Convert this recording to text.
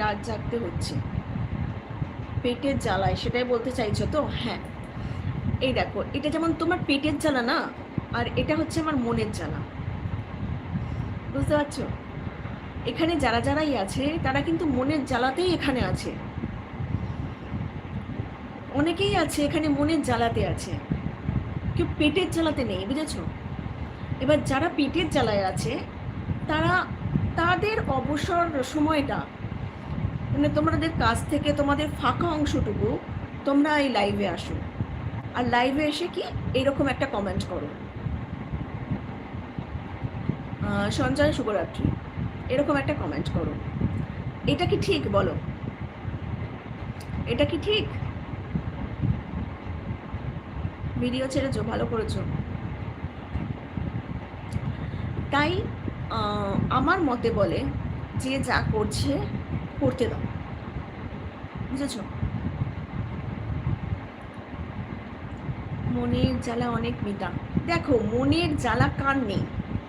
রাত জাগতে হচ্ছে পেটের জ্বালায়, সেটাই বলতে চাইছো তো? হ্যাঁ, এই দেখো, এটা যেমন তোমার পেটের জ্বালা না, আর এটা হচ্ছে আমার মনের জ্বালা। বুঝতে পারছো? এখানে যারা যারাই আছে তারা কিন্তু মনের জ্বালাতেই এখানে আছে। অনেকেই আছে এখানে মনের জ্বালাতে আছে, কেউ পেটের জ্বালাতে নেই, বুঝেছো? এবার যারা পেটের জ্বালায় আছে তারা, তাদের অবসর সময়টা, মানে তোমাদের কাজ থেকে তোমাদের ফাঁকা অংশটুকু তোমরা এই লাইভে আসো, আর লাইভে এসে কি এইরকম একটা কমেন্ট করো, সঞ্জয় শুভরাত্রি, এরকম একটা কমেন্ট করো। এটা কি ঠিক বলো? এটা কি ঠিক? ভিডিও ছেড়েছো, ভালো করেছো। তাই আমার মতে বলে যে যা করছে করতে দাও, বুঝেছো? মনের জ্বালা অনেক মিটা। দেখো, মনের জ্বালা কার নেই?